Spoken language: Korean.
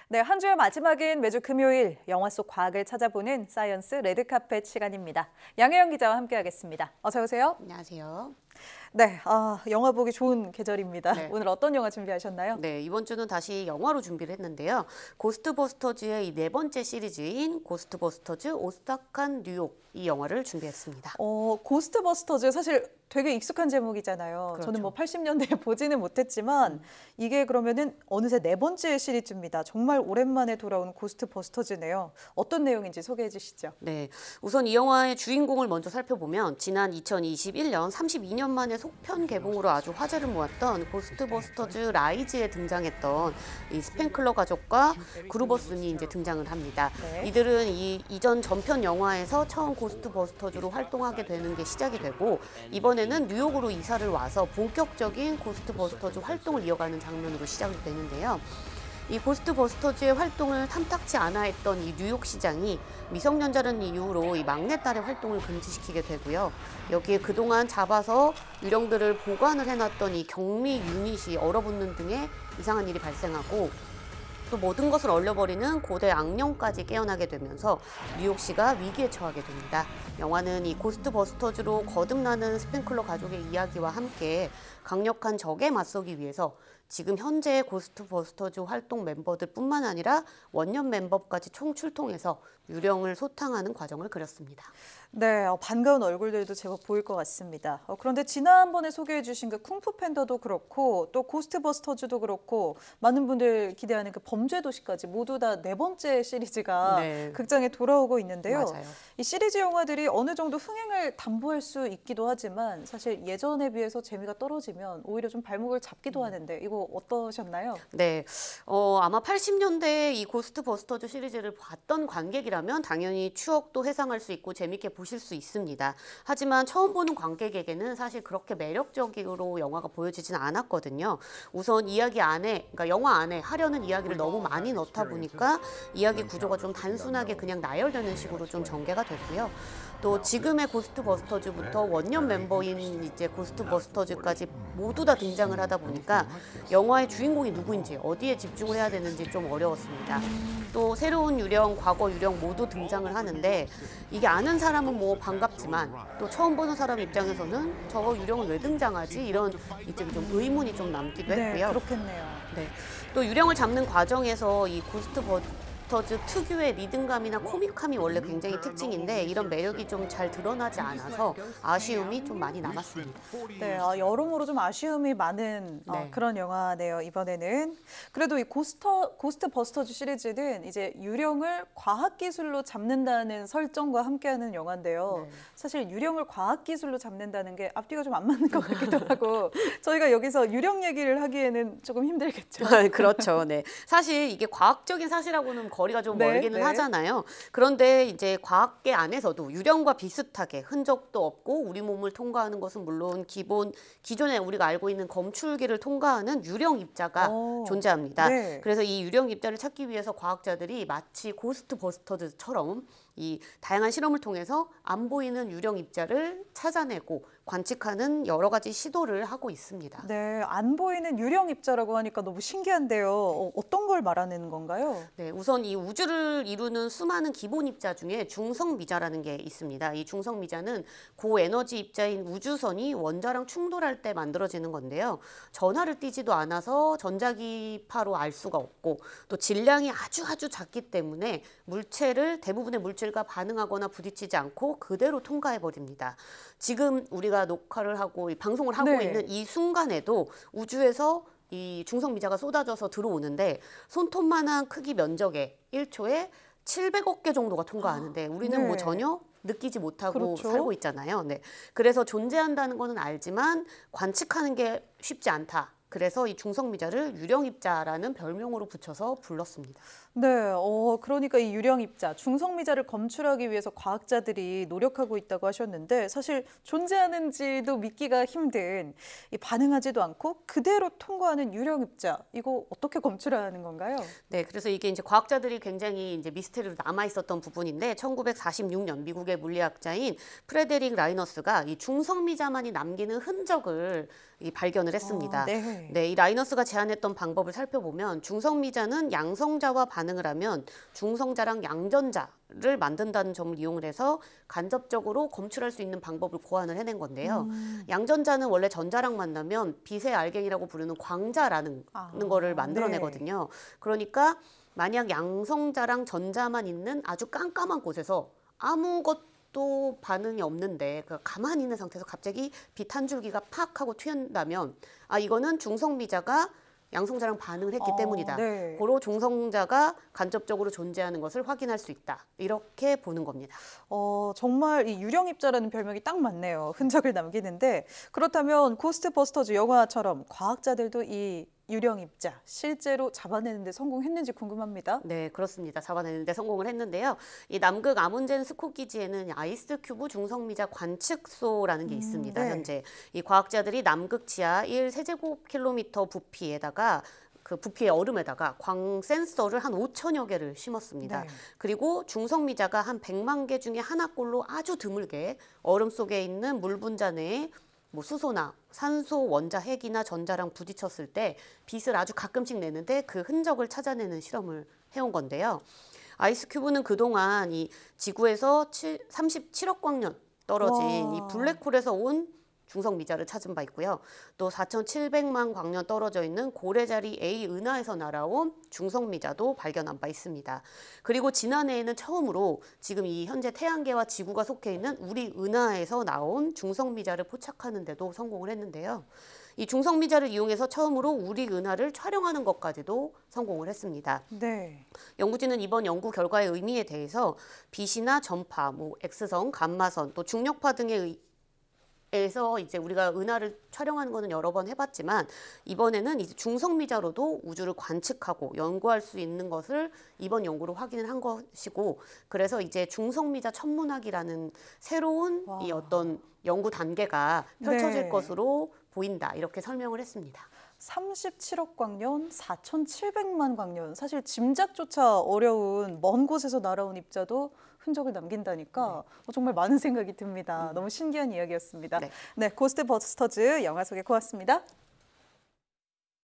네, 한 주의 마지막인 매주 금요일 영화 속 과학을 찾아보는 사이언스 레드카펫 시간입니다. 양혜영 기자와 함께하겠습니다. 어서 오세요. 안녕하세요. 네, 영화 보기 좋은 계절입니다. 네. 오늘 어떤 영화 준비하셨나요? 네, 이번 주는 다시 영화로 준비를 했는데요. 고스트버스터즈의 이 네 번째 시리즈인 고스트버스터즈 오싹한 뉴욕 이 영화를 준비했습니다. 고스트버스터즈 사실 되게 익숙한 제목이잖아요. 그렇죠. 저는 뭐 80년대에 보지는 못했지만 이게 그러면은 어느새 네 번째 시리즈입니다. 정말 오랜만에 돌아온 고스트버스터즈네요. 어떤 내용인지 소개해 주시죠. 네, 우선 이 영화의 주인공을 먼저 살펴보면 지난 2021년 32년 만에 속편 개봉으로 아주 화제를 모았던 고스트버스터즈 라이즈에 등장했던 이 스펜클러 가족과 그루버슨이 이제 등장을 합니다. 네. 이들은 이전 전편 영화에서 처음 고스트버스터즈로 활동하게 되는 게 시작이 되고 이번에는 뉴욕으로 이사를 와서 본격적인 고스트버스터즈 활동을 이어가는 장면으로 시작이 되는데요. 이 고스트버스터즈의 활동을 탐탁치 않아 했던 이 뉴욕 시장이 미성년자라는 이유로 이 막내딸의 활동을 금지시키게 되고요. 여기에 그동안 잡아서 유령들을 보관을 해놨던 이 격리 유닛이 얼어붙는 등의 이상한 일이 발생하고 또 모든 것을 얼려버리는 고대 악령까지 깨어나게 되면서 뉴욕시가 위기에 처하게 됩니다. 영화는 이 고스트버스터즈로 거듭나는 스펜클러 가족의 이야기와 함께 강력한 적에 맞서기 위해서 지금 현재 고스트버스터즈 활동 멤버들 뿐만 아니라 원년 멤버까지 총출동해서 유령을 소탕하는 과정을 그렸습니다. 네, 반가운 얼굴들도 제법 보일 것 같습니다. 그런데 지난번에 소개해 주신 그 쿵푸 팬더도 그렇고 또 고스트버스터즈도 그렇고 많은 분들 기대하는 그 범죄도시까지 모두 다 네 번째 시리즈가 네. 극장에 돌아오고 있는데요. 맞아요. 이 시리즈 영화들이 어느 정도 흥행을 담보할 수 있기도 하지만 사실 예전에 비해서 재미가 떨어지면 오히려 좀 발목을 잡기도 하는데 이거 어떠셨나요? 네, 아마 80년대에 이 고스트버스터즈 시리즈를 봤던 관객이라면 당연히 추억도 회상할 수 있고 재밌게 보실 수 있습니다. 하지만 처음 보는 관객에게는 사실 그렇게 매력적으로 영화가 보여지지는 않았거든요. 우선 이야기 안에, 그러니까 영화 안에 하려는 이야기를 너무 많이 넣다 보니까 이야기 구조가 좀 단순하게 그냥 나열되는 식으로 좀 전개가 됐고요. 또 지금의 고스트버스터즈부터 원년 멤버인 이제 고스트버스터즈까지 모두 다 등장을 하다 보니까 영화의 주인공이 누구인지 어디에 집중을 해야 되는지 좀 어려웠습니다. 또 새로운 유령, 과거 유령 모두 등장을 하는데 이게 아는 사람은 뭐 반갑지만 또 처음 보는 사람 입장에서는 저 유령은 왜 등장하지? 이런 이제 좀 의문이 좀 남기도 네, 했고요. 그렇겠네요. 네. 또 유령을 잡는 과정에서 이 고스트버스터즈 특유의 리듬감이나 코믹함이 원래 굉장히 특징인데 이런 매력이 좀 잘 드러나지 않아서 아쉬움이 좀 많이 남았습니다. 네, 여러모로 좀 아쉬움이 많은 네. 그런 영화네요, 이번에는. 그래도 이 고스트버스터즈 시리즈는 이제 유령을 과학기술로 잡는다는 설정과 함께하는 영화인데요. 네. 사실 유령을 과학기술로 잡는다는 게 앞뒤가 좀 안 맞는 것 같기도 하고 저희가 여기서 유령 얘기를 하기에는 조금 힘들겠죠. 그렇죠. 네. 사실 이게 과학적인 사실하고는 거리가 좀 네, 멀기는 네. 하잖아요. 그런데 이제 과학계 안에서도 유령과 비슷하게 흔적도 없고 우리 몸을 통과하는 것은 물론 기존에 우리가 알고 있는 검출기를 통과하는 유령 입자가 존재합니다. 네. 그래서 이 유령 입자를 찾기 위해서 과학자들이 마치 고스트버스터즈처럼 이 다양한 실험을 통해서 안 보이는 유령 입자를 찾아내고 관측하는 여러 가지 시도를 하고 있습니다. 네, 안 보이는 유령 입자라고 하니까 너무 신기한데요. 어떤 걸 말하는 건가요? 네, 우선 이 우주를 이루는 수많은 기본 입자 중에 중성미자라는 게 있습니다. 이 중성미자는 고에너지 입자인 우주선이 원자랑 충돌할 때 만들어지는 건데요. 전하를 띠지도 않아서 전자기파로 알 수가 없고 또 질량이 아주 작기 때문에 대부분의 물질과 반응하거나 부딪히지 않고 그대로 통과해 버립니다. 지금 우리가 녹화를 하고 방송을 하고 네. 있는 이 순간에도 우주에서 이 중성미자가 쏟아져서 들어오는데 손톱만한 크기 면적에 1초에 700억 개 정도가 통과하는데 우리는 네. 뭐 전혀 느끼지 못하고 그렇죠. 살고 있잖아요. 네. 그래서 존재한다는 거는 알지만 관측하는 게 쉽지 않다. 그래서 이 중성미자를 유령입자라는 별명으로 붙여서 불렀습니다. 네, 그러니까 이 유령 입자, 중성미자를 검출하기 위해서 과학자들이 노력하고 있다고 하셨는데 사실 존재하는지도 믿기가 힘든 이 반응하지도 않고 그대로 통과하는 유령 입자, 이거 어떻게 검출하는 건가요? 네, 그래서 이게 이제 과학자들이 굉장히 이제 미스테리로 남아 있었던 부분인데 1946년 미국의 물리학자인 프레데릭 라이너스가 이 중성미자만이 남기는 흔적을 발견을 했습니다. 네. 네. 네, 이 라이너스가 제안했던 방법을 살펴보면 중성미자는 양성자와 반응을 하면 중성자랑 양전자를 만든다는 점을 이용을 해서 간접적으로 검출할 수 있는 방법을 고안을 해낸 건데요. 양전자는 원래 전자랑 만나면 빛의 알갱이라고 부르는 광자라는 거를 만들어내거든요. 그러니까 만약 양성자랑 전자만 있는 아주 깜깜한 곳에서 아무것도 반응이 없는데 가만히 있는 상태에서 갑자기 빛 한 줄기가 팍 하고 튀어나오면 이거는 중성미자가 양성자랑 반응을 했기 때문이다. 네. 고로 중성자가 간접적으로 존재하는 것을 확인할 수 있다. 이렇게 보는 겁니다. 정말 이 유령 입자라는 별명이 딱 맞네요. 흔적을 남기는데 그렇다면 고스트버스터즈 영화처럼 과학자들도 이 유령 입자 실제로 잡아내는데 성공했는지 궁금합니다. 네, 그렇습니다. 잡아내는데 성공을 했는데요. 이 남극 아문젠 스콧 기지에는 아이스 큐브 중성미자 관측소라는 게 있습니다. 네. 현재 이 과학자들이 남극 지하 1세제곱킬로미터 부피에다가 그 부피의 얼음에다가 광 센서를 한 5천여 개를 심었습니다. 네. 그리고 중성미자가 한 100만 개 중에 하나꼴로 아주 드물게 얼음 속에 있는 물 분자 내에 수소나 산소, 원자, 핵이나 전자랑 부딪혔을 때 빛을 아주 가끔씩 내는데 그 흔적을 찾아내는 실험을 해온 건데요. 아이스 큐브는 그동안 이 지구에서 37억 광년 떨어진 이 블랙홀에서 온 중성 미자를 찾은 바 있고요. 또 4,700만 광년 떨어져 있는 고래자리 A 은하에서 날아온 중성 미자도 발견한 바 있습니다. 그리고 지난해에는 처음으로 지금 이 현재 태양계와 지구가 속해 있는 우리 은하에서 나온 중성 미자를 포착하는 데도 성공을 했는데요. 이 중성 미자를 이용해서 처음으로 우리 은하를 촬영하는 것까지도 성공을 했습니다. 네. 연구진은 이번 연구 결과의 의미에 대해서 빛이나 전파, X선, 감마선, 또 중력파 등의 에서 이제 우리가 은하를 촬영하는 거는 여러 번 해봤지만 이번에는 이제 중성미자로도 우주를 관측하고 연구할 수 있는 것을 이번 연구로 확인을 한 것이고, 그래서 이제 중성미자 천문학이라는 새로운 이 어떤 연구 단계가 펼쳐질 네. 것으로 보인다, 이렇게 설명을 했습니다. 37억 광년, 4,700만 광년. 사실 짐작조차 어려운 먼 곳에서 날아온 입자도 흔적을 남긴다니까 정말 많은 생각이 듭니다. 너무 신기한 이야기였습니다. 네. 네, 고스트버스터즈 영화 소개 고맙습니다.